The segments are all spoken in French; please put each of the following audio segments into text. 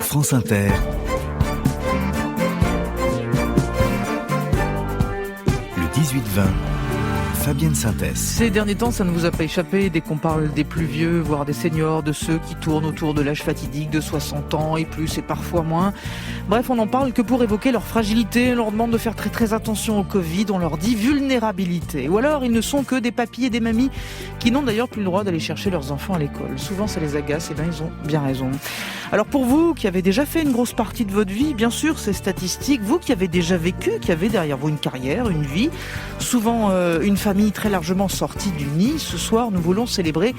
France Inter, le 18-20, Fabienne Synthès. Ces derniers temps, ça ne vous a pas échappé, dès qu'on parle des plus vieux, voire des seniors, de ceux qui tournent autour de l'âge fatidique de 60 ans et plus et parfois moins. Bref, on n'en parle que pour évoquer leur fragilité, on leur demande de faire très très attention au Covid, on leur dit vulnérabilité. Ou alors, ils ne sont que des papis et des mamies qui n'ont d'ailleurs plus le droit d'aller chercher leurs enfants à l'école. Souvent, ça les agace, et bien ils ont bien raison. Alors pour vous, qui avez déjà fait une grosse partie de votre vie, bien sûr, c'est statistique, vous qui avez déjà vécu, qui avez derrière vous une carrière, une vie, souvent une famille très largement sortie du nid, ce soir, nous voulons célébrer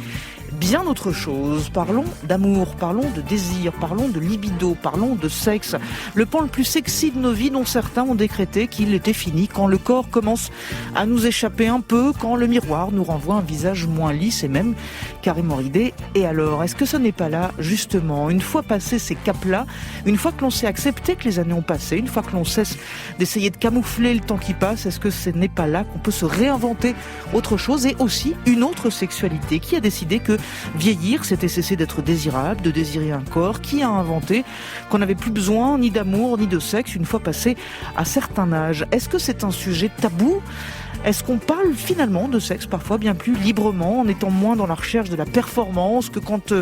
bien autre chose. Parlons d'amour, parlons de désir, parlons de libido, parlons de sexe. Le pan le plus sexy de nos vies, dont certains ont décrété qu'il était fini quand le corps commence à nous échapper un peu, quand le miroir nous renvoie un visage moins lisse et même carrément ridé. Et alors, est-ce que ce n'est pas là, justement, une fois passé ces caps-là, une fois que l'on sait accepter que les années ont passé, une fois que l'on cesse d'essayer de camoufler le temps qui passe, est-ce que ce n'est pas là qu'on peut se réinventer autre chose et aussi une autre sexualité? Qui a décidé que vieillir, c'était cesser d'être désirable, de désirer un corps? Qui a inventé qu'on n'avait plus besoin ni d'amour ni de sexe une fois passé à certains âges? Est-ce que c'est un sujet tabou? Est-ce qu'on parle finalement de sexe parfois bien plus librement, en étant moins dans la recherche de la performance que quand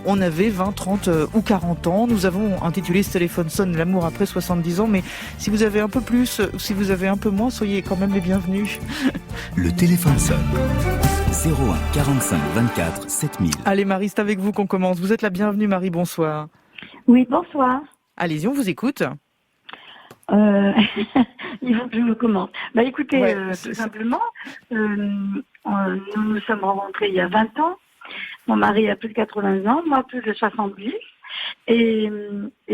on avait 20, 30 ou 40 ans? Nous avons intitulé ce téléphone sonne l'amour après 70 ans, mais si vous avez un peu plus, si vous avez un peu moins, soyez quand même les bienvenus. Le téléphone sonne. 01 45 24 7000. Allez Marie, c'est avec vous qu'on commence. Vous êtes la bienvenue Marie, bonsoir. Oui, bonsoir. Allez-y, on vous écoute. Il faut que je commence. Bah écoutez, Ouais, tout simplement, nous nous sommes rencontrés il y a 20 ans. Mon mari a plus de 80 ans, moi plus de 70. Et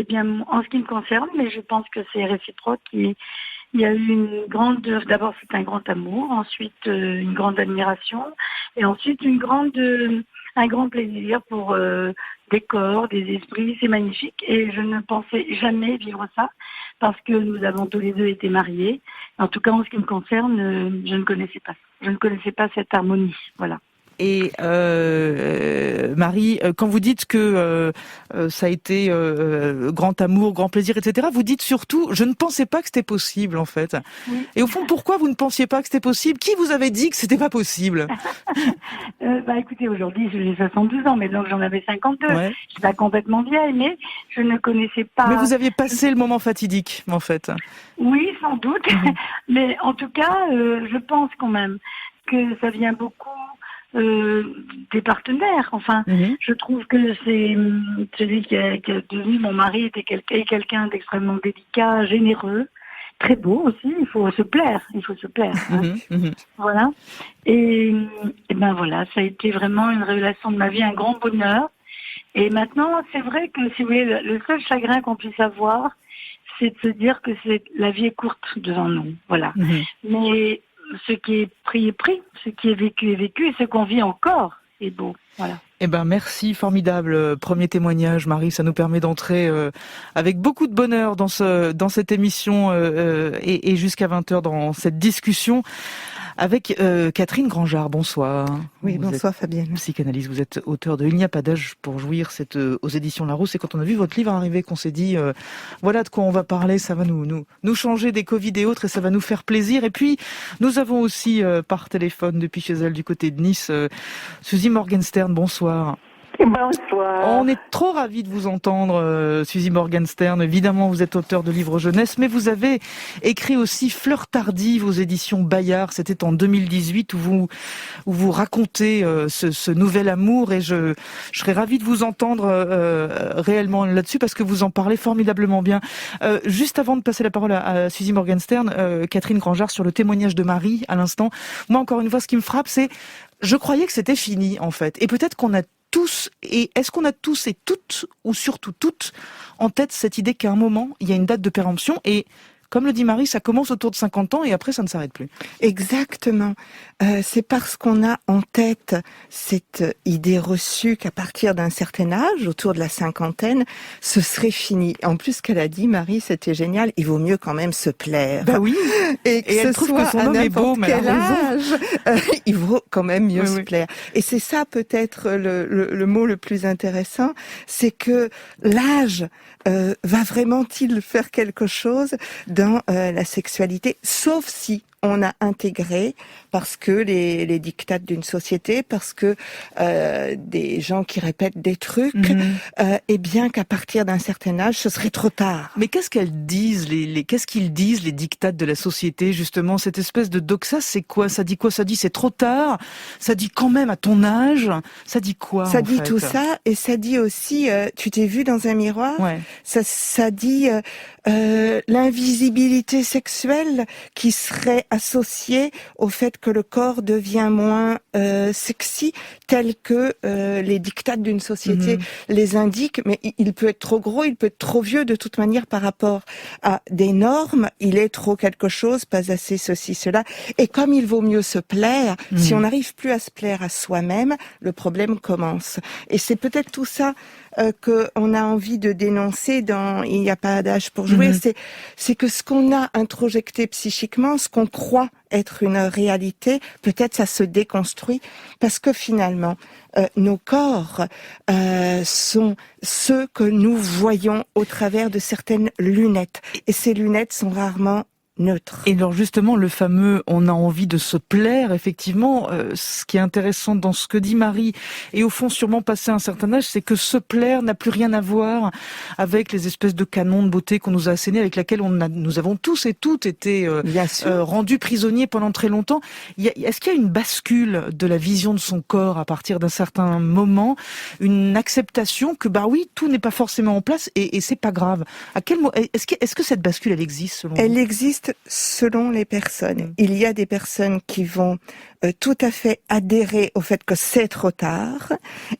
bien, en ce qui me concerne, mais je pense que c'est réciproque, il y a eu d'abord c'est un grand amour, ensuite une grande admiration, et ensuite un grand plaisir pour des corps, des esprits, c'est magnifique. Et je ne pensais jamais vivre ça, parce que nous avons tous les deux été mariés. En tout cas, en ce qui me concerne, je ne connaissais pas. Je ne connaissais pas cette harmonie, voilà. Et Marie, quand vous dites que ça a été grand amour, grand plaisir, etc., vous dites surtout, je ne pensais pas que c'était possible, en fait. Oui. Et au fond, pourquoi vous ne pensiez pas que c'était possible? Qui vous avait dit que c'était pas possible? Écoutez, aujourd'hui, j'ai 72 ans, mais donc j'en avais 52. Ouais. Je suis pas complètement vieille, mais je ne connaissais pas... Mais vous aviez passé le moment fatidique, en fait. Oui, sans doute. Mais en tout cas, je pense quand même que ça vient beaucoup des partenaires. Enfin, je trouve que c'est celui qui est devenu mon mari était quelqu'un d'extrêmement délicat, généreux, très beau aussi. Il faut se plaire. Hein. Voilà. Et ben voilà, ça a été vraiment une révélation de ma vie, un grand bonheur. Et maintenant, c'est vrai que si vous voulez, le seul chagrin qu'on puisse avoir, c'est de se dire que la vie est courte devant nous. Voilà. Mais ce qui est pris est pris, ce qui est vécu, et ce qu'on vit encore est beau. Voilà. Eh ben merci, formidable premier témoignage, Marie. Ça nous permet d'entrer avec beaucoup de bonheur dans cette émission et jusqu'à 20h dans cette discussion avec Catherine Grangeard. Bonsoir. Oui, bonsoir Fabienne. Psychanalyste, vous êtes auteur de Il n'y a pas d'âge pour jouir, c'est aux éditions Larousse. Et quand on a vu votre livre arriver, qu'on s'est dit voilà de quoi on va parler, ça va nous changer des Covid et autres, et ça va nous faire plaisir. Et puis nous avons aussi par téléphone depuis chez elle du côté de Nice, Suzy Morgenstern. Bonsoir. Bonsoir. On est trop ravis de vous entendre, Suzy Morgenstern. Évidemment, vous êtes auteur de livres jeunesse, mais vous avez écrit aussi Fleurs tardives aux éditions Bayard. C'était en 2018 où vous racontez ce nouvel amour, et je serais ravie de vous entendre réellement là-dessus, parce que vous en parlez formidablement bien. Juste avant de passer la parole à Suzy Morgenstern, Catherine Grangeard, sur le témoignage de Marie à l'instant. Moi, encore une fois, ce qui me frappe, c'est je croyais que c'était fini, en fait. Et peut-être qu'on a tous, et est-ce qu'on a tous et toutes, ou surtout toutes, en tête cette idée qu'à un moment, il y a une date de péremption, et Comme le dit Marie, ça commence autour de 50 ans et après ça ne s'arrête plus. Exactement. C'est parce qu'on a en tête cette idée reçue qu'à partir d'un certain âge, autour de la cinquantaine, ce serait fini. En plus, ce qu'elle a dit, Marie, c'était génial. Il vaut mieux quand même se plaire. Bah oui. Et que elle ce trouve soit que son à homme est beau, mais quel elle a raison. âge, il vaut quand même mieux se oui. plaire. Et c'est ça peut-être le mot le plus intéressant, c'est que l'âge va vraiment-il faire quelque chose dans la sexualité, sauf si on a intégré, parce que les dictats d'une société, parce que des gens qui répètent des trucs, et bien qu'à partir d'un certain âge, ce serait trop tard. Mais qu'est-ce qu'elles disent, qu'est-ce qu'ils disent, les dictats de la société, justement, cette espèce de doxa, c'est quoi? Ça dit quoi? Ça dit c'est trop tard? Ça dit quand même à ton âge? Ça dit quoi? Ça dit tout ça, et ça dit aussi, tu t'es vu dans un miroir? Ouais. Ça dit l'invisibilité sexuelle qui serait associée au fait que le corps devient moins sexy, tel que les dictats d'une société les indiquent. Mais il peut être trop gros, il peut être trop vieux, de toute manière par rapport à des normes. Il est trop quelque chose, pas assez ceci, cela. Et comme il vaut mieux se plaire, si on n'arrive plus à se plaire à soi-même, le problème commence. Et c'est peut-être tout ça qu'on a envie de dénoncer dans Il n'y a pas d'âge pour jouer, c'est que ce qu'on a introjecté psychiquement, ce qu'on croit être une réalité, peut-être ça se déconstruit, parce que finalement, nos corps sont ceux que nous voyons au travers de certaines lunettes. Et ces lunettes sont rarement neutre. Et alors justement, le fameux « on a envie de se plaire », effectivement, ce qui est intéressant dans ce que dit Marie, et au fond sûrement passé un certain âge, c'est que se plaire n'a plus rien à voir avec les espèces de canons de beauté qu'on nous a assénés, avec lesquels nous avons tous et toutes été rendus prisonniers pendant très longtemps. Est-ce qu'il y a une bascule de la vision de son corps à partir d'un certain moment, une acceptation que bah oui, tout n'est pas forcément en place et c'est pas grave. Est-ce que cette bascule elle existe selon vous? Elle existe selon les personnes. Il y a des personnes qui vont tout à fait adhérer au fait que c'est trop tard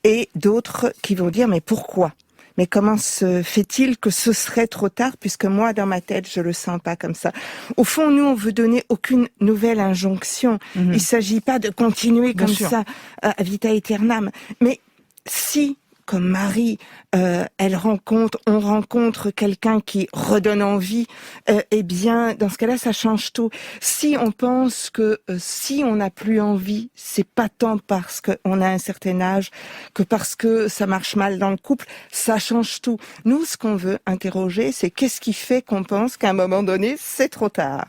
et d'autres qui vont dire mais pourquoi? Mais comment se fait-il que ce serait trop tard puisque moi, dans ma tête, je le sens pas comme ça. Au fond, nous, on veut donner aucune nouvelle injonction. Il s'agit pas de continuer comme ça à vita aeternam. Mais si, comme Marie, on rencontre quelqu'un qui redonne envie, eh bien, dans ce cas-là, ça change tout. Si on pense que si on n'a plus envie, c'est pas tant parce qu'on a un certain âge que parce que ça marche mal dans le couple, ça change tout. Nous, ce qu'on veut interroger, c'est qu'est-ce qui fait qu'on pense qu'à un moment donné, c'est trop tard.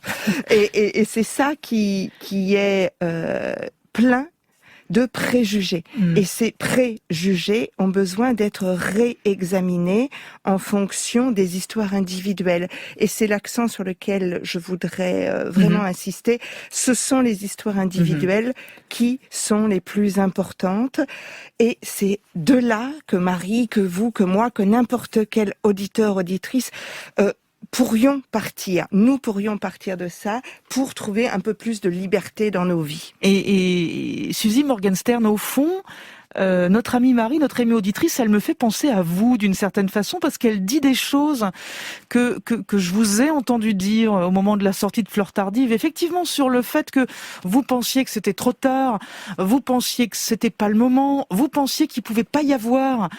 Et c'est ça qui est plein de préjugés. Et ces préjugés ont besoin d'être réexaminés en fonction des histoires individuelles. Et c'est l'accent sur lequel je voudrais vraiment insister. Ce sont les histoires individuelles qui sont les plus importantes. Et c'est de là que Marie, que vous, que moi, que n'importe quel auditeur, auditrice, nous pourrions partir de ça pour trouver un peu plus de liberté dans nos vies. Et Suzy Morgenstern, au fond, notre amie Marie, notre amie auditrice, elle me fait penser à vous d'une certaine façon parce qu'elle dit des choses que je vous ai entendu dire au moment de la sortie de Fleurs tardives. Effectivement, sur le fait que vous pensiez que c'était trop tard, vous pensiez que c'était pas le moment, vous pensiez qu'il pouvait pas y avoir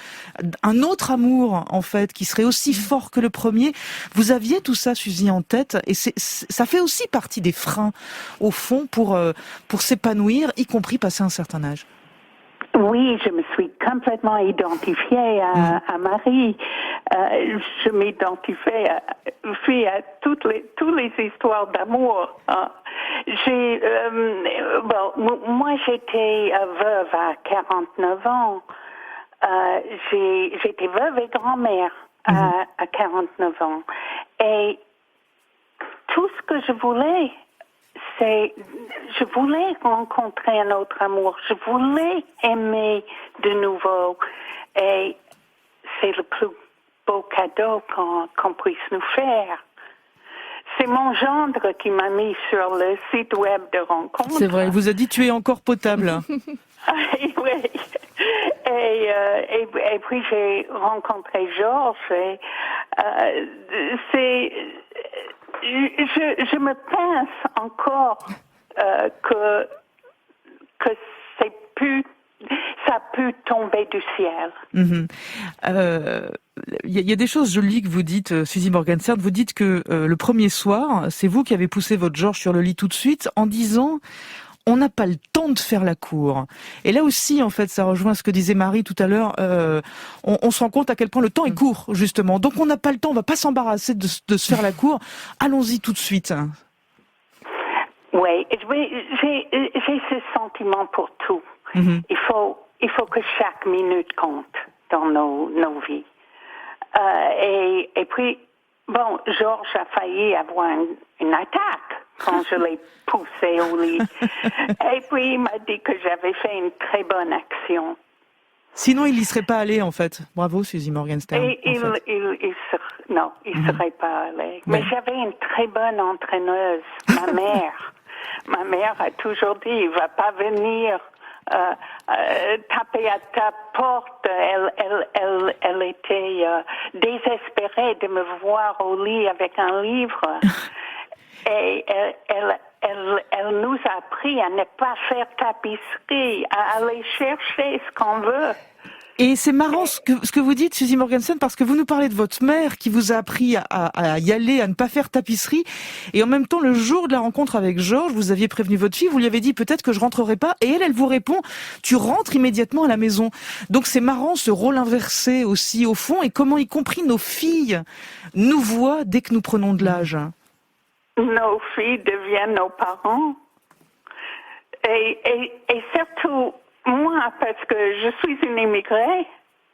un autre amour, en fait, qui serait aussi fort que le premier. Vous aviez tout ça, Suzy, en tête et ça fait aussi partie des freins, au fond, pour s'épanouir, y compris passer un certain âge. Oui, je me suis complètement identifiée à Marie. Je m'identifiais à toutes les histoires d'amour. Moi, j'étais veuve à 49 ans. J'étais veuve et grand-mère à 49 ans. Et tout ce que je voulais, je voulais rencontrer un autre amour. Je voulais aimer de nouveau. Et c'est le plus beau cadeau qu'on puisse nous faire. C'est mon gendre qui m'a mis sur le site web de rencontre. C'est vrai, il vous a dit tu es encore potable. Oui. Et puis j'ai rencontré Georges. je me pense encore que ça peut tomber du ciel. Il y a des choses, je lis que vous dites, Suzy Morgenstern, vous dites que le premier soir, c'est vous qui avez poussé votre Georges sur le lit tout de suite en disant on n'a pas le temps de faire la cour. Et là aussi, en fait, ça rejoint ce que disait Marie tout à l'heure. On se rend compte à quel point le temps est court, justement. Donc on n'a pas le temps, on va pas s'embarrasser de se faire la cour. Allons-y tout de suite. Oui, j'ai ce sentiment pour tout. Il faut que chaque minute compte dans nos vies. Et puis, bon, Georges a failli avoir une attaque quand je l'ai poussé au lit. Et puis, il m'a dit que j'avais fait une très bonne action. Sinon, il n'y serait pas allé, en fait. Bravo, Suzy Morgenstern. Il serait pas allé. Mais j'avais une très bonne entraîneuse, ma mère. Ma mère a toujours dit, il va pas venir taper à ta porte. Elle était désespérée de me voir au lit avec un livre. Et elle nous a appris à ne pas faire tapisserie, à aller chercher ce qu'on veut. Et c'est marrant ce que vous dites, Suzy Morgenstern, parce que vous nous parlez de votre mère qui vous a appris à y aller, à ne pas faire tapisserie. Et en même temps, le jour de la rencontre avec Georges, vous aviez prévenu votre fille, vous lui avez dit peut-être que je rentrerai pas. Et elle vous répond, tu rentres immédiatement à la maison. Donc c'est marrant ce rôle inversé aussi au fond et comment y compris nos filles nous voient dès que nous prenons de l'âge. Nos filles deviennent nos parents. Et surtout, moi, parce que je suis une immigrée,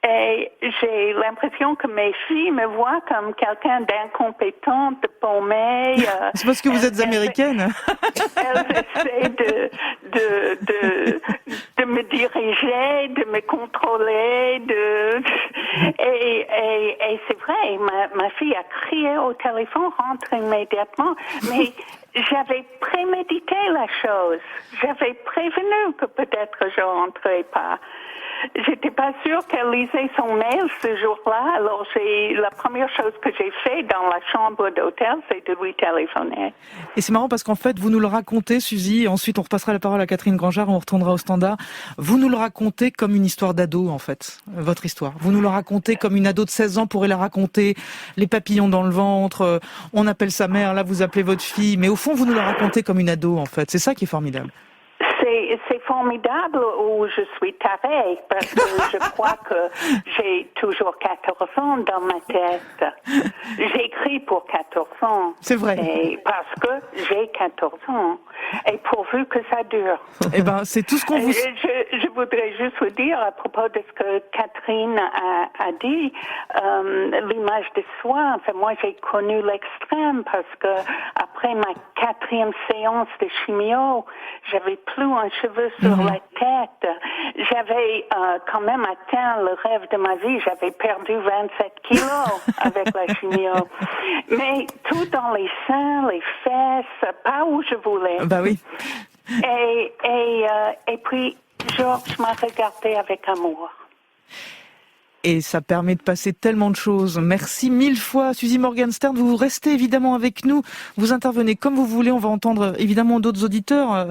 et j'ai l'impression que mes filles me voient comme quelqu'un d'incompétent, de paumé. C'est parce que vous êtes américaine. Elles essaient de me diriger, de me contrôler, et c'est vrai, ma fille a crié au téléphone, rentre immédiatement, mais j'avais prémédité la chose. J'avais prévenu que peut-être je rentrais pas. J'étais pas sûre qu'elle lisait son mail ce jour-là, alors la première chose que j'ai fait dans la chambre d'hôtel, c'est de lui téléphoner. Et c'est marrant parce qu'en fait, vous nous le racontez, Suzy, et ensuite on repassera la parole à Catherine Grangeard, on retournera au standard. Vous nous le racontez comme une histoire d'ado, en fait, votre histoire. Vous nous le racontez comme une ado de 16 ans pourrait la raconter, les papillons dans le ventre, on appelle sa mère, là vous appelez votre fille, mais au fond, vous nous le racontez comme une ado, en fait. C'est ça qui est formidable. C'est formidable où je suis tarée, parce que je crois que j'ai toujours 14 ans dans ma tête. J'écris pour 14 ans. C'est vrai. Et parce que j'ai 14 ans. Et pourvu que ça dure. Eh ben, c'est tout ce qu'on vous... Je voudrais juste vous dire, à propos de ce que Catherine a dit, l'image de soi, enfin, moi j'ai connu l'extrême parce que après ma 4e séance de chimio, j'avais plus un cheveu sur la tête. J'avais quand même atteint le rêve de ma vie. J'avais perdu 27 kilos avec la chimio. Mais tout dans les seins, les fesses, pas où je voulais. Bah oui. Et puis, Georges m'a regardé avec amour. Et ça permet de passer tellement de choses. Merci 1000 fois, Suzy Morgenstern. Vous restez évidemment avec nous. Vous intervenez comme vous voulez. On va entendre évidemment d'autres auditeurs.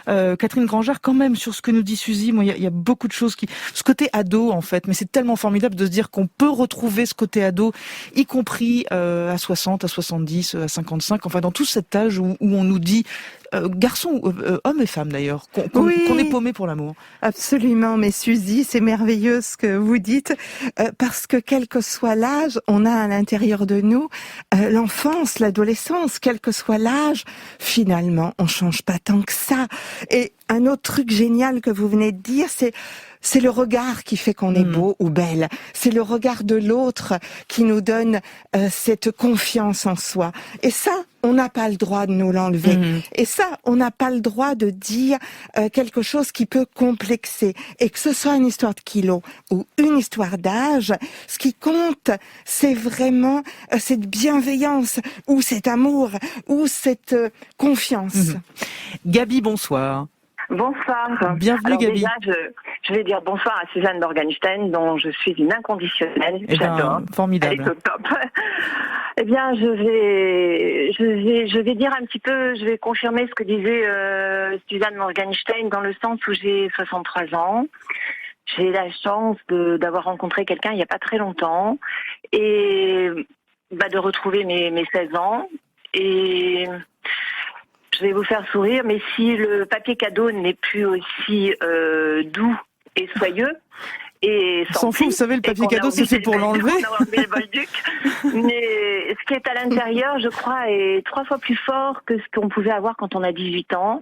Catherine Grangeard, quand même, sur ce que nous dit Suzy, moi, il y a beaucoup de choses ce côté ado, en fait. Mais c'est tellement formidable de se dire qu'on peut retrouver ce côté ado, y compris à 60, à 70, à 55. Enfin, dans tout cet âge où on nous dit, garçons, hommes et femmes d'ailleurs, qu'on est paumé pour l'amour. Absolument, mais Suzy, c'est merveilleux ce que vous dites. Parce que quel que soit l'âge, on a à l'intérieur de nous l'enfance, l'adolescence, quel que soit l'âge, finalement, on change pas tant que ça. Et un autre truc génial que vous venez de dire, c'est le regard qui fait qu'on est beau ou belle. C'est le regard de l'autre qui nous donne cette confiance en soi. Et ça, on n'a pas le droit de nous l'enlever. Et ça, on n'a pas le droit de dire quelque chose qui peut complexer. Et que ce soit une histoire de kilos ou une histoire d'âge, ce qui compte, c'est vraiment cette bienveillance ou cet amour ou cette confiance. Gabi, bonsoir. Bonsoir. Bienvenue, alors, Gabi. Déjà, je vais dire bonsoir à Suzanne Morgenstern, dont je suis une inconditionnelle. J'adore. Formidable. Elle est au top. Eh bien, je vais dire un petit peu, je vais confirmer ce que disait Suzanne Morgenstein dans le sens où j'ai 63 ans. J'ai la chance d'avoir rencontré quelqu'un il n'y a pas très longtemps et de retrouver mes 16 ans. Et je vais vous faire sourire, mais si le papier cadeau n'est plus aussi doux et soyeux, et s'en fout, vous savez, le papier cadeau, c'est fait pour l'enlever. On a enlevé le bolduc. Mais ce qui est à l'intérieur, je crois, est 3 fois plus fort que ce qu'on pouvait avoir quand on a 18 ans.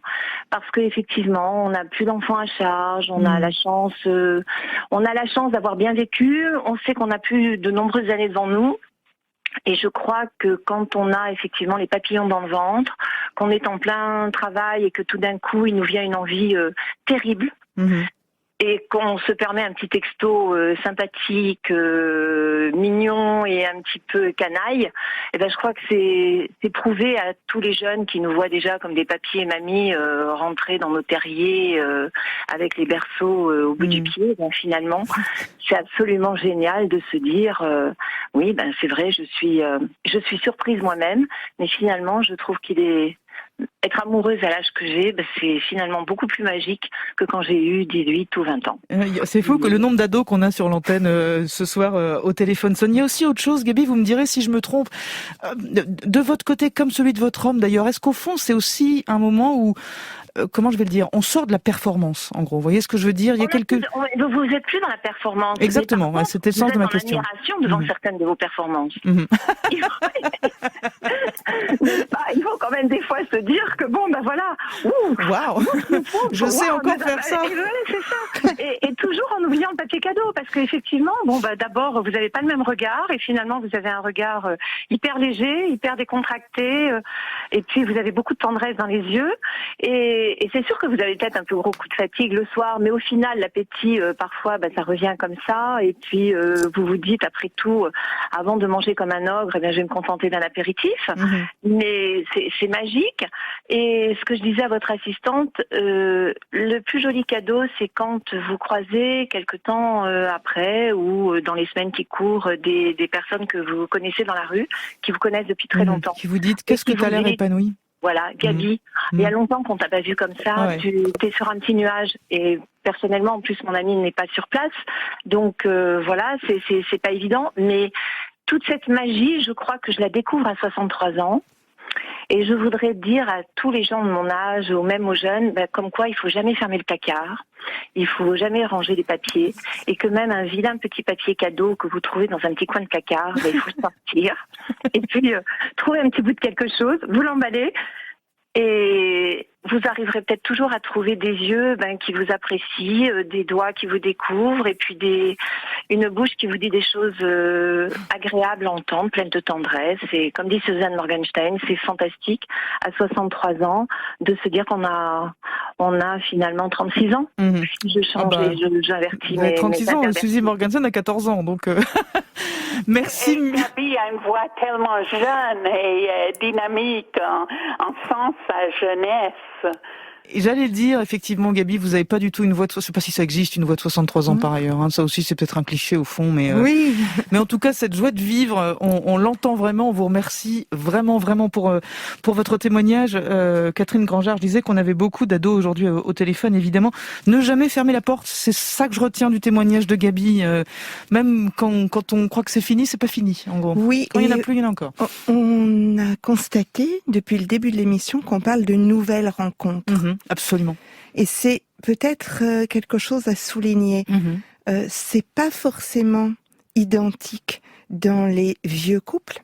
Parce qu'effectivement, on n'a plus d'enfants à charge, on a la chance d'avoir bien vécu, on sait qu'on a plus de nombreuses années devant nous. Et je crois que quand on a effectivement les papillons dans le ventre, qu'on est en plein travail et que tout d'un coup, il nous vient une envie terrible, et qu'on se permet un petit texto sympathique, mignon et un petit peu canaille, et je crois que c'est prouvé à tous les jeunes qui nous voient déjà comme des papis et mamies rentrer dans nos terriers avec les berceaux au bout du pied. Finalement, c'est absolument génial de se dire oui, c'est vrai, je suis surprise moi-même, mais finalement, je trouve être amoureuse à l'âge que j'ai, c'est finalement beaucoup plus magique que quand j'ai eu 18 ou 20 ans. C'est fou que le nombre d'ados qu'on a sur l'antenne ce soir au téléphone sonne. Il y a aussi autre chose, Gaby, vous me direz si je me trompe. De votre côté, comme celui de votre homme d'ailleurs, est-ce qu'au fond c'est aussi un moment où comment je vais le dire, on sort de la performance, en gros. Vous voyez ce que je veux dire? Il y a vous êtes plus dans la performance. Exactement, contre, c'était le sens de ma question. Vous êtes en admiration devant certaines de vos performances. Il faut quand même des fois se dire que voilà. Waouh. Je sais encore faire ça. C'est ça. Et toujours en oubliant le papier cadeau, parce qu'effectivement, d'abord, vous n'avez pas le même regard, et finalement, vous avez un regard hyper léger, hyper décontracté, et puis vous avez beaucoup de tendresse dans les yeux, et c'est sûr que vous avez peut-être un peu gros coup de fatigue le soir, mais au final, l'appétit, parfois, ça revient comme ça, et puis vous vous dites, après tout, avant de manger comme un ogre, je vais me contenter d'un apéritif, mais c'est magique. Et ce que je disais à votre assistante, le plus joli cadeau, c'est quand vous croisez quelque temps après, ou dans les semaines qui courent, des personnes que vous connaissez dans la rue, qui vous connaissent depuis très longtemps. Qui vous dites, qu'est-ce que tu as l'air épanoui? Voilà, Gaby, il y a longtemps qu'on t'a pas vu comme ça, tu es sur un petit nuage, et personnellement, en plus, mon ami n'est pas sur place, donc voilà, c'est pas évident, mais toute cette magie, je crois que je la découvre à 63 ans, et je voudrais dire à tous les gens de mon âge, ou même aux jeunes, comme quoi il faut jamais fermer le placard, il faut jamais ranger les papiers, et que même un vilain petit papier cadeau que vous trouvez dans un petit coin de placard, il faut le sortir, et puis trouver un petit bout de quelque chose, vous l'emballez, et vous arriverez peut-être toujours à trouver des yeux qui vous apprécient, des doigts qui vous découvrent, et puis une bouche qui vous dit des choses agréables à entendre, pleines de tendresse. Et comme dit Suzanne Morgenstein, c'est fantastique à 63 ans de se dire qu'on a finalement 36 ans. Je change et j'avertis mes 36 ans, Suzanne Morgenstein a 14 ans, donc merci. Gaby a une voix tellement jeune et dynamique en sens sa jeunesse. J'allais dire, effectivement, Gaby, vous n'avez pas du tout une voix de... Je sais pas si ça existe, une voix de 63 ans par ailleurs. Ça aussi, c'est peut-être un cliché au fond, mais... Oui. Mais en tout cas, cette joie de vivre, on l'entend vraiment. On vous remercie vraiment, vraiment pour votre témoignage. Catherine Grangeard, je disais qu'on avait beaucoup d'ados aujourd'hui au téléphone, évidemment. Ne jamais fermer la porte, c'est ça que je retiens du témoignage de Gaby. Même quand on croit que c'est fini, c'est pas fini, en gros. Oui. Quand il n'y en a plus, il y en a encore. On a constaté, depuis le début de l'émission, qu'on parle de nouvelles rencontres. Absolument. Et c'est peut-être quelque chose à souligner. C'est pas forcément identique dans les vieux couples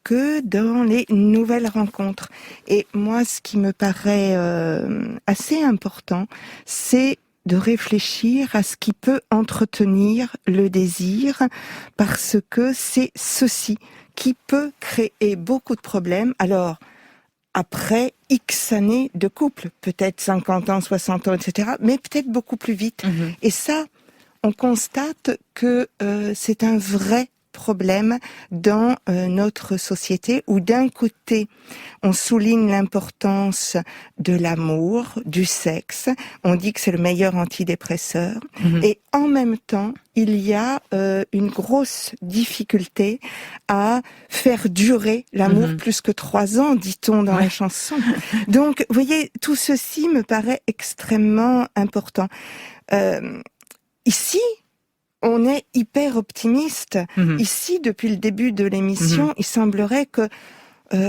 que dans les nouvelles rencontres. Et moi, ce qui me paraît assez important, c'est de réfléchir à ce qui peut entretenir le désir, parce que c'est ceci qui peut créer beaucoup de problèmes. Alors, après X années de couple, peut-être 50 ans, 60 ans, etc., mais peut-être beaucoup plus vite. Et ça, on constate que c'est un vrai problème dans notre société où d'un côté, on souligne l'importance de l'amour, du sexe, on dit que c'est le meilleur antidépresseur, et en même temps, il y a une grosse difficulté à faire durer l'amour plus que 3 ans, dit-on dans la chanson. Donc, vous voyez, tout ceci me paraît extrêmement important. Ici, on est hyper optimiste. Ici, depuis le début de l'émission, il semblerait que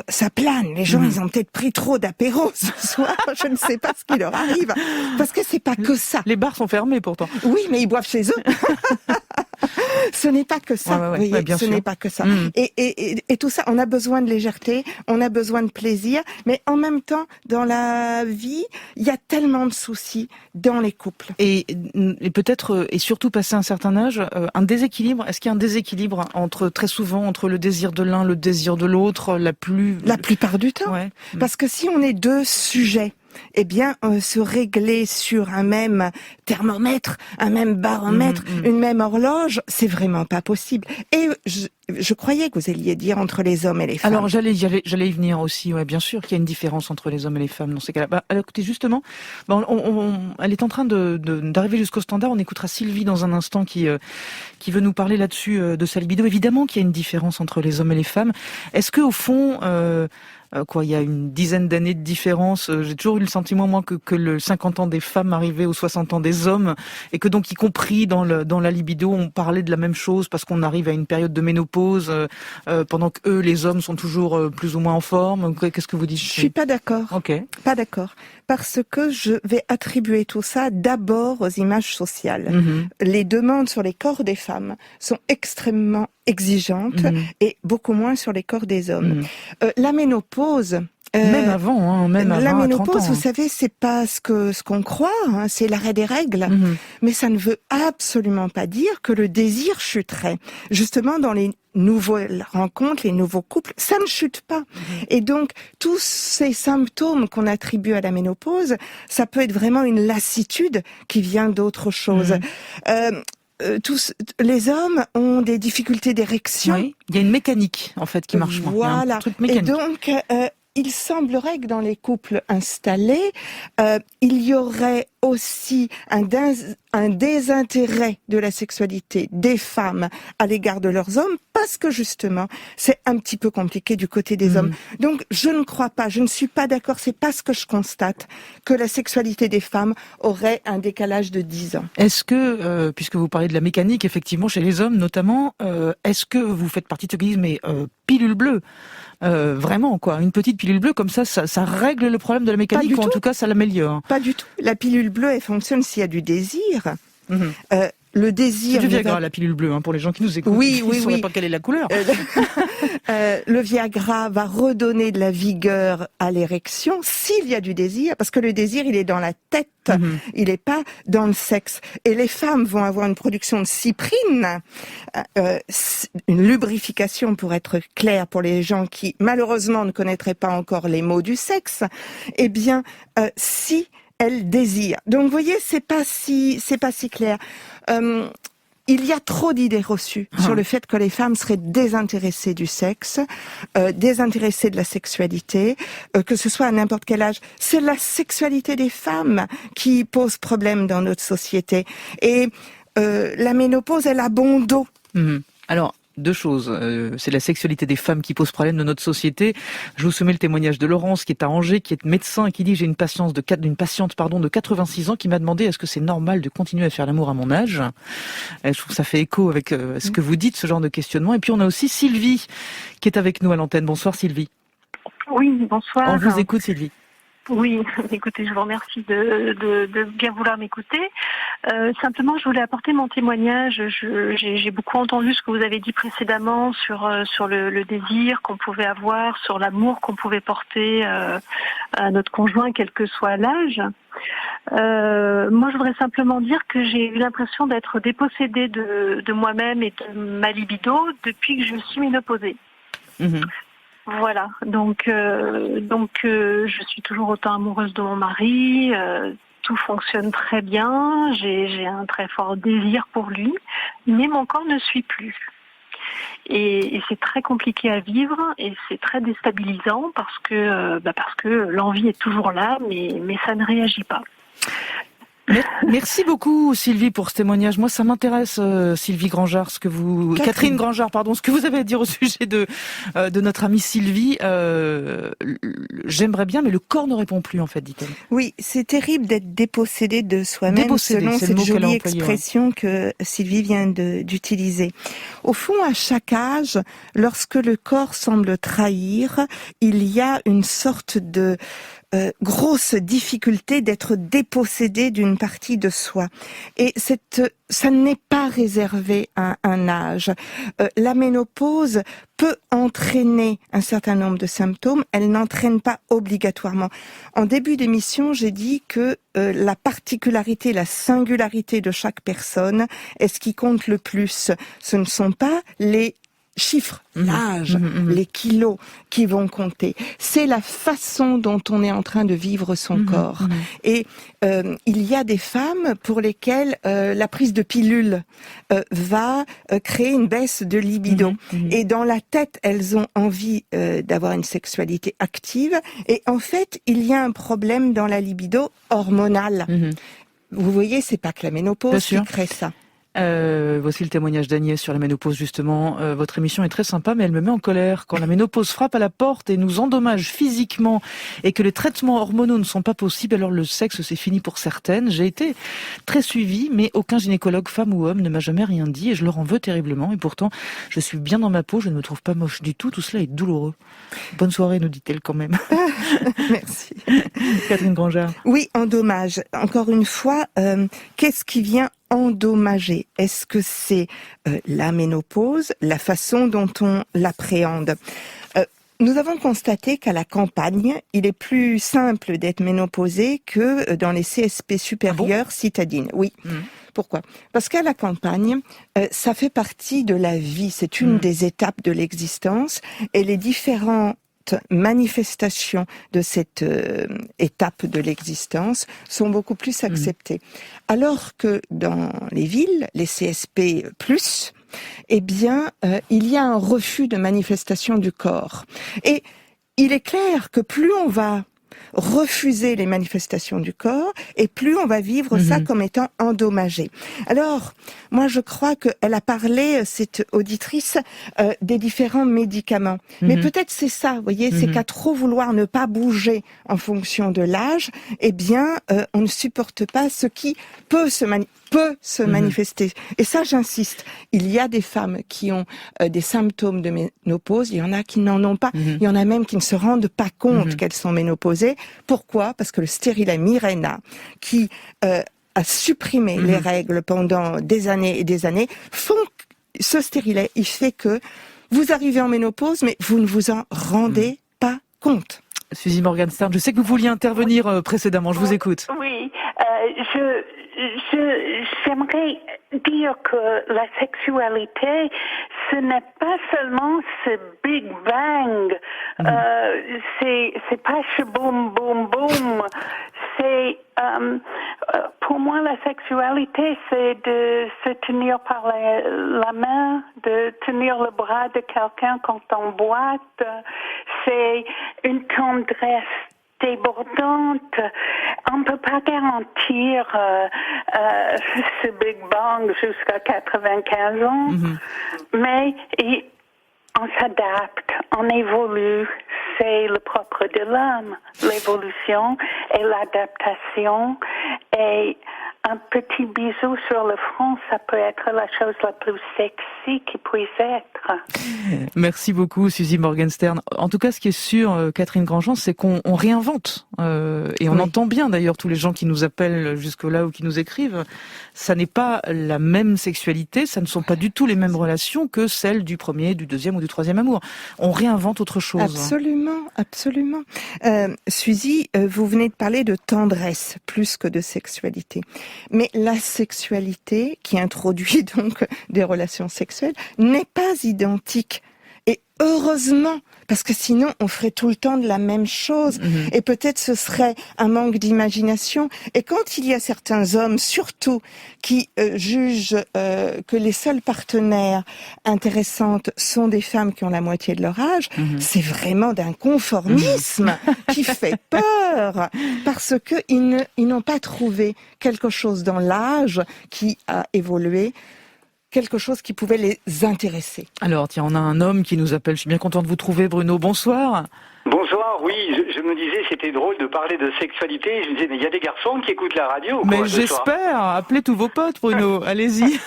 ça plane. Les gens, ils ont peut-être pris trop d'apéro ce soir. Je ne sais pas ce qui leur arrive. Parce que c'est pas que ça. Les bars sont fermés pourtant. Oui, mais ils boivent chez eux. Ce n'est pas que ça. Vous voyez, ce n'est pas que ça. Et tout ça, on a besoin de légèreté, on a besoin de plaisir, mais en même temps, dans la vie, il y a tellement de soucis dans les couples. Et peut-être, et surtout passé un certain âge, un déséquilibre. Est-ce qu'il y a un déséquilibre très souvent, entre le désir de l'un, le désir de l'autre, la plupart du temps. Parce que si on est deux sujets, eh bien, se régler sur un même thermomètre, un même baromètre, une même horloge, c'est vraiment pas possible. Et je croyais que vous alliez dire entre les hommes et les femmes. Alors, j'allais y venir aussi, bien sûr qu'il y a une différence entre les hommes et les femmes dans ces cas-là. Écoutez, justement, elle est en train d'arriver jusqu'au standard. On écoutera Sylvie dans un instant qui veut nous parler là-dessus de sa libido. Évidemment qu'il y a une différence entre les hommes et les femmes. Est-ce que au fond, il y a une dizaine d'années de différence. J'ai toujours eu le sentiment, moi, que le 50 ans des femmes arrivait aux 60 ans des hommes, et que donc, y compris dans la libido, on parlait de la même chose parce qu'on arrive à une période de ménopause, pendant que eux, les hommes, sont toujours plus ou moins en forme. Qu'est-ce que vous dites? Je suis pas d'accord. Pas d'accord. Parce que je vais attribuer tout ça d'abord aux images sociales. Les demandes sur les corps des femmes sont extrêmement exigeantes et beaucoup moins sur les corps des hommes. La ménopause, même avant, la ménopause, 30 ans. Vous savez, c'est pas ce qu'on croit, c'est l'arrêt des règles. Mais ça ne veut absolument pas dire que le désir chuterait. Justement, dans les nouvelles rencontres, les nouveaux couples, ça ne chute pas. Et donc, tous ces symptômes qu'on attribue à la ménopause, ça peut être vraiment une lassitude qui vient d'autre chose. Tous les hommes ont des difficultés d'érection. Oui, il y a une mécanique en fait qui marche moins. Voilà. Un truc mécanique. Et donc il semblerait que dans les couples installés, il y aurait aussi un désintérêt de la sexualité des femmes à l'égard de leurs hommes, parce que justement, c'est un petit peu compliqué du côté des hommes. Donc, je ne crois pas, je ne suis pas d'accord, c'est pas ce que je constate, que la sexualité des femmes aurait un décalage de 10 ans. Est-ce que, puisque vous parlez de la mécanique, effectivement, chez les hommes notamment, est-ce que vous faites partie de ceux qui disent, mais pilule bleue, vraiment, une petite pilule bleue, comme ça règle le problème de la mécanique, ou en tout cas, ça l'améliore? Pas du tout. La pilule bleue, elle fonctionne s'il y a du désir. Le désir. C'est du Viagra, la pilule bleue, pour les gens qui nous écoutent. Oui. Ils ne sauraient pas quelle est la couleur. Le Viagra va redonner de la vigueur à l'érection s'il y a du désir, parce que le désir, il est dans la tête, il n'est pas dans le sexe. Et les femmes vont avoir une production de cyprine, une lubrification, pour être clair, pour les gens qui, malheureusement, ne connaîtraient pas encore les mots du sexe. Eh bien, si elle désire. Donc, vous voyez, c'est pas si clair. Il y a trop d'idées reçues sur le fait que les femmes seraient désintéressées du sexe, désintéressées de la sexualité, que ce soit à n'importe quel âge. C'est la sexualité des femmes qui pose problème dans notre société. Et la ménopause, elle a bon dos. Alors, deux choses. C'est la sexualité des femmes qui pose problème dans notre société. Je vous soumets le témoignage de Laurence, qui est à Angers, qui est médecin et qui dit: j'ai une patiente de 86 ans qui m'a demandé est-ce que c'est normal de continuer à faire l'amour à mon âge. Je trouve que ça fait écho avec ce que vous dites, ce genre de questionnement. Et puis on a aussi Sylvie qui est avec nous à l'antenne. Bonsoir Sylvie. Oui, bonsoir. On vous écoute Sylvie. Oui, écoutez, je vous remercie de bien vouloir m'écouter. Simplement, je voulais apporter mon témoignage. J'ai beaucoup entendu ce que vous avez dit précédemment sur le désir qu'on pouvait avoir, sur l'amour qu'on pouvait porter à notre conjoint, quel que soit l'âge. Moi, je voudrais simplement dire que j'ai eu l'impression d'être dépossédée de moi-même et de ma libido depuis que je suis ménopausée. Voilà, donc je suis toujours autant amoureuse de mon mari, tout fonctionne très bien, j'ai un très fort désir pour lui, mais mon corps ne suit plus. et c'est très compliqué à vivre et c'est très déstabilisant parce que l'envie est toujours là, mais ça ne réagit pas. Merci beaucoup Sylvie pour ce témoignage. Moi ça m'intéresse Sylvie Grangeard, Catherine Grangeard, ce que vous avez à dire au sujet de notre amie Sylvie. J'aimerais bien, mais le corps ne répond plus en fait, dit-elle. Oui, c'est terrible d'être dépossédé de soi-même, selon cette jolie expression que Sylvie vient d'utiliser. Au fond, à chaque âge, lorsque le corps semble trahir, il y a une sorte de grosse difficulté d'être dépossédé d'une partie de soi. Et ça n'est pas réservé à un âge. La ménopause peut entraîner un certain nombre de symptômes, elle n'entraîne pas obligatoirement. En début d'émission, j'ai dit que la particularité, la singularité de chaque personne est ce qui compte le plus. Ce ne sont pas les chiffres, l'âge, les kilos qui vont compter. C'est la façon dont on est en train de vivre son corps. Et il y a des femmes pour lesquelles la prise de pilule va créer une baisse de libido. Et dans la tête, elles ont envie d'avoir une sexualité active. Et en fait, il y a un problème dans la libido hormonale. Vous voyez, c'est pas que la ménopause qui crée ça. Voici le témoignage d'Agnès sur la ménopause justement. Votre émission est très sympa, mais elle me met en colère. Quand la ménopause frappe à la porte et nous endommage physiquement et que les traitements hormonaux ne sont pas possibles, alors le sexe c'est fini pour certaines. J'ai été très suivie, mais aucun gynécologue, femme ou homme, ne m'a jamais rien dit et je leur en veux terriblement. Et pourtant, je suis bien dans ma peau, je ne me trouve pas moche du tout. Tout cela est douloureux. Bonne soirée, nous dit-elle quand même. Merci. Catherine Grangeard. Oui, endommage. Encore une fois, qu'est-ce qui vient endommager? Est-ce que c'est la ménopause, la façon dont on l'appréhende? Nous avons constaté qu'à la campagne, il est plus simple d'être ménopausé que dans les CSP supérieures citadines. Oui. Pourquoi? Parce qu'à la campagne, ça fait partie de la vie. C'est une des étapes de l'existence et les différentes manifestations de cette étape de l'existence sont beaucoup plus acceptées. Alors que dans les villes, les CSP+, eh bien, il y a un refus de manifestation du corps. Et il est clair que plus on va refuser les manifestations du corps et plus on va vivre ça comme étant endommagé. Alors, moi je crois qu'elle a parlé, cette auditrice, des différents médicaments. Mais peut-être c'est ça, vous voyez, c'est qu'à trop vouloir ne pas bouger en fonction de l'âge, eh bien, on ne supporte pas ce qui peut se manifester. Et ça, j'insiste. Il y a des femmes qui ont des symptômes de ménopause, il y en a qui n'en ont pas. Il y en a même qui ne se rendent pas compte qu'elles sont ménopausées. Pourquoi? Parce que le stérilet Mirena, qui a supprimé les règles pendant des années et des années, ce stérilet, il fait que vous arrivez en ménopause, mais vous ne vous en rendez pas compte. Suzy Morgenstern, je sais que vous vouliez intervenir précédemment, je vous écoute. Oui, j'aimerais dire que la sexualité, ce n'est pas seulement ce Big Bang, c'est pas ce boum boum boum, c'est pour moi la sexualité c'est de se tenir par la main, de tenir le bras de quelqu'un quand on boite, c'est une tendresse débordante. On ne peut pas garantir ce Big Bang jusqu'à 95 ans, mais on s'adapte, on évolue. C'est le propre de l'homme, l'évolution et l'adaptation. Et un petit bisou sur le front, ça peut être la chose la plus sexy qui puisse être. Merci beaucoup, Suzy Morgenstern. En tout cas, ce qui est sûr, Catherine Grandjean, c'est qu'on réinvente. Et on entend bien, d'ailleurs, tous les gens qui nous appellent jusque-là ou qui nous écrivent. Ça n'est pas la même sexualité, ça ne sont pas du tout les mêmes relations que celles du premier, du deuxième ou du troisième amour. On réinvente autre chose. Absolument, absolument. Suzy, vous venez de parler de tendresse plus que de sexualité. Mais la sexualité, qui introduit donc des relations sexuelles, n'est pas identique. Et heureusement, parce que sinon on ferait tout le temps de la même chose et peut-être ce serait un manque d'imagination. Et quand il y a certains hommes, surtout, qui jugent que les seuls partenaires intéressantes sont des femmes qui ont la moitié de leur âge, c'est vraiment d'un conformisme qui fait peur, parce que ils n'ont pas trouvé quelque chose dans l'âge qui a évolué, quelque chose qui pouvait les intéresser. Alors, tiens, on a un homme qui nous appelle. Je suis bien content de vous trouver, Bruno. Bonsoir. Bonsoir, oui, je me disais c'était drôle de parler de sexualité. Je me disais mais il y a des garçons qui écoutent la radio. Mais j'espère. Appelez tous vos potes, Bruno. Allez-y.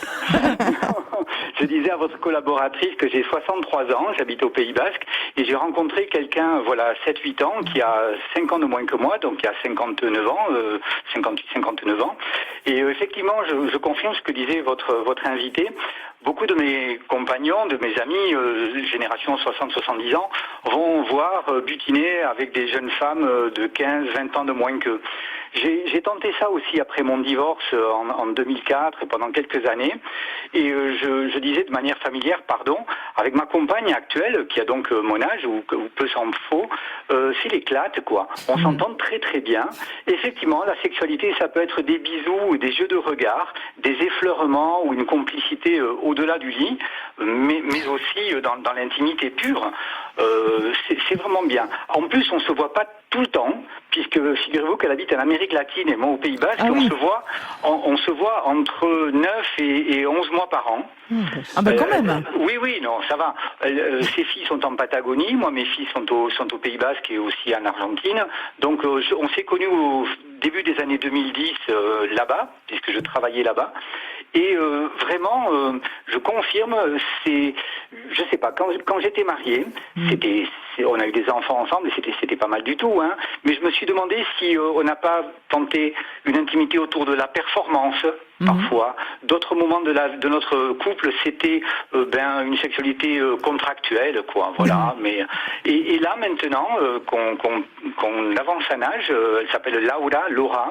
Je disais à votre collaboratrice que j'ai 63 ans, j'habite au Pays Basque, et j'ai rencontré quelqu'un, 7-8 ans, qui a 5 ans de moins que moi, donc qui a 59 ans, 58-59 ans. Et effectivement, je confirme ce que disait votre invité. Beaucoup de mes compagnons, de mes amis, génération 60-70 ans, vont voir butiner avec des jeunes femmes de 15-20 ans de moins qu'eux. J'ai tenté ça aussi après mon divorce en 2004 et pendant quelques années. Et je disais de manière familière, avec ma compagne actuelle, qui a donc mon âge, ou peu s'en faut, c'est l'éclate, quoi. On s'entend très très bien. Effectivement, la sexualité, ça peut être des bisous, des jeux de regard, des effleurements ou une complicité au-delà du lit, mais aussi dans l'intimité pure. C'est vraiment bien. En plus, on se voit pas tout le temps, puisque figurez-vous qu'elle habite en Amérique latine et moi au Pays Basque, on se voit entre 9 et 11 mois par an. Ah ben quand même. Oui, non, ça va. Ses filles sont en Patagonie, moi mes filles sont au Pays Basque et aussi en Argentine. Donc on s'est connus au début des années 2010 là-bas, puisque je travaillais là-bas. Et vraiment, je confirme, je sais pas, quand j'étais marié, on a eu des enfants ensemble et c'était pas mal du tout, hein. Mais je me suis demandé si on n'a pas tenté une intimité autour de la performance, parfois. D'autres moments de notre couple, c'était une sexualité contractuelle, quoi. Voilà. Mais et là maintenant qu'on avance en âge, elle s'appelle Laura.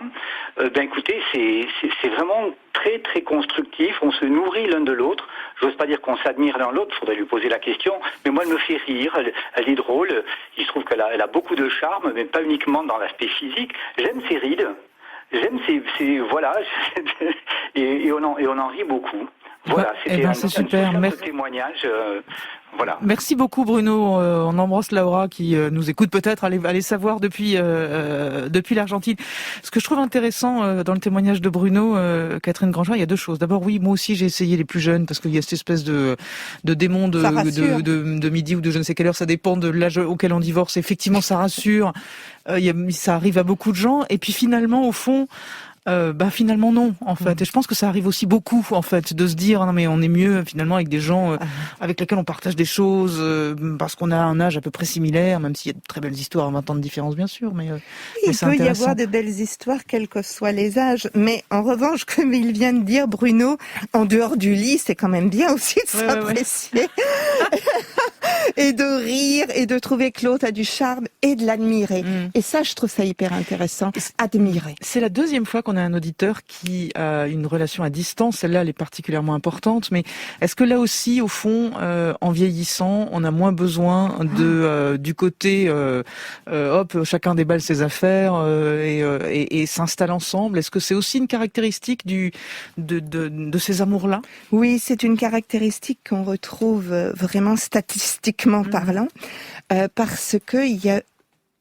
Écoutez, c'est vraiment très très constructif, on se nourrit l'un de l'autre. J'ose pas dire qu'on s'admire l'un l'autre, faudrait lui poser la question, mais moi elle me fait rire, elle est drôle, il se trouve qu'elle a beaucoup de charme, mais pas uniquement dans l'aspect physique. J'aime ses rides, j'aime ses voilà, et on en rit beaucoup. Voilà, c'était un super témoignage. Voilà. Merci beaucoup Bruno. On embrasse Laura qui nous écoute peut-être, allez savoir depuis l'Argentine. Ce que je trouve intéressant dans le témoignage de Bruno, Catherine Grandjean, il y a deux choses. D'abord, oui, moi aussi j'ai essayé les plus jeunes parce qu'il y a cette espèce de démon de midi ou de je ne sais quelle heure, ça dépend de l'âge auquel on divorce. Effectivement, ça rassure. Ça arrive à beaucoup de gens. Et puis finalement, au fond, finalement non, en fait. Et je pense que ça arrive aussi beaucoup, en fait, de se dire non mais on est mieux finalement avec des gens avec lesquels on partage des choses parce qu'on a un âge à peu près similaire, même s'il y a de très belles histoires à 20 ans de différence, bien sûr. Mais il peut y avoir de belles histoires, quels que soient les âges. Mais en revanche, comme il vient de dire Bruno, en dehors du lit, c'est quand même bien aussi de s'apprécier. Et de rire, et de trouver que l'autre a du charme, et de l'admirer. Et ça, je trouve ça hyper intéressant. Admirer. C'est la deuxième fois qu'on a un auditeur qui a une relation à distance. Celle-là, elle est particulièrement importante. Mais est-ce que là aussi, au fond, en vieillissant, on a moins besoin du côté chacun déballe ses affaires et s'installe ensemble? Est-ce que c'est aussi une caractéristique de ces amours-là? Oui, c'est une caractéristique qu'on retrouve vraiment statistiquement parlant, parce que il y a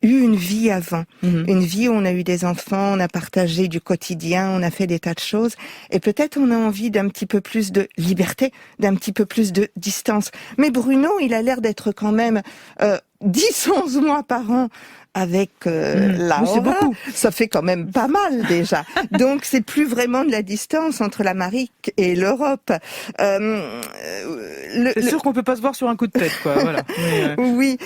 eu une vie avant, une vie où on a eu des enfants, on a partagé du quotidien, on a fait des tas de choses, et peut-être on a envie d'un petit peu plus de liberté, d'un petit peu plus de distance. Mais Bruno, il a l'air d'être quand même 10-11 mois par an avec Laura, ça fait quand même pas mal déjà. Donc c'est plus vraiment de la distance entre l'Amérique et l'Europe. C'est sûr qu'on peut pas se voir sur un coup de tête, quoi. Voilà. Oui,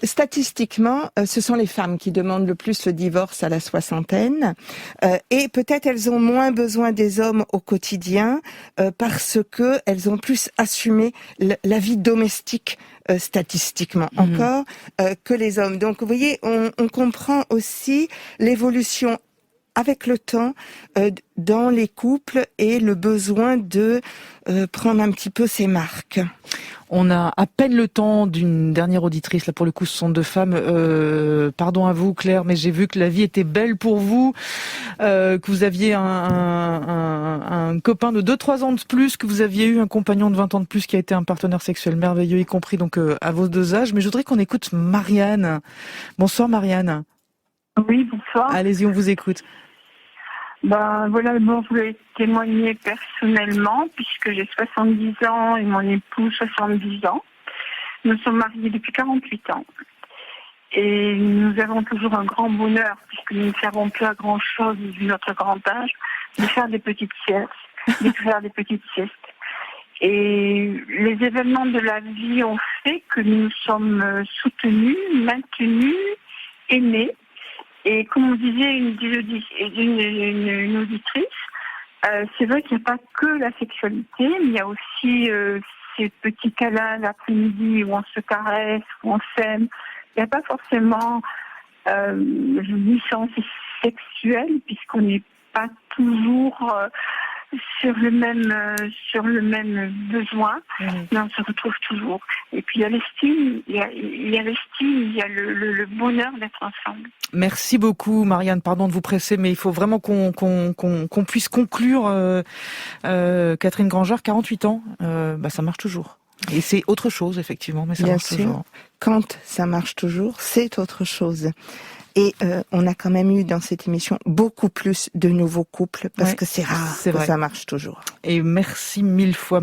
statistiquement, ce sont les femmes qui demandent le plus le divorce à la soixantaine, et peut-être elles ont moins besoin des hommes au quotidien parce que elles ont plus assumé la vie domestique. Statistiquement encore que les hommes. Donc vous voyez, on comprend aussi l'évolution avec le temps dans les couples et le besoin de prendre un petit peu ses marques. On a à peine le temps d'une dernière auditrice, là pour le coup ce sont deux femmes. Pardon à vous Claire, mais j'ai vu que la vie était belle pour vous, que vous aviez un copain de 2-3 ans de plus, que vous aviez eu un compagnon de 20 ans de plus qui a été un partenaire sexuel merveilleux, y compris donc à vos 2 âges. Mais je voudrais qu'on écoute Marianne. Bonsoir Marianne. Oui, bonsoir. Allez-y, on vous écoute. Voilà, je voulais témoigner personnellement, puisque j'ai 70 ans et mon époux 70 ans. Nous sommes mariés depuis 48 ans. Et nous avons toujours un grand bonheur, puisque nous ne servons plus à grand chose vu notre grand âge, de faire des petites siestes, Et les événements de la vie ont fait que nous sommes soutenus, maintenus, aimés. Et comme on disait une auditrice, c'est vrai qu'il n'y a pas que la sexualité, mais il y a aussi ces petits câlins l'après-midi où on se caresse, où on s'aime. Il n'y a pas forcément une licence sexuelle puisqu'on n'est pas toujours sur le même besoin, mais on se retrouve toujours. Et puis il y a l'estime, il y a le bonheur d'être ensemble. Merci beaucoup Marianne, pardon de vous presser, mais il faut vraiment qu'on puisse conclure. Catherine Grangeur, 48 ans, ça marche toujours. Et c'est autre chose effectivement, mais ça Bien marche sûr. toujours. Quand ça marche toujours, c'est autre chose. Et on a quand même eu dans cette émission beaucoup plus de nouveaux couples parce que c'est rare que ça marche toujours. Et merci mille fois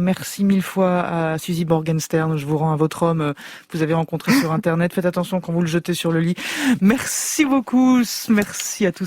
à Suzy Morgenstern. Je vous rends à votre homme. Vous avez rencontré sur Internet. Faites attention quand vous le jetez sur le lit. Merci beaucoup. Merci à tous.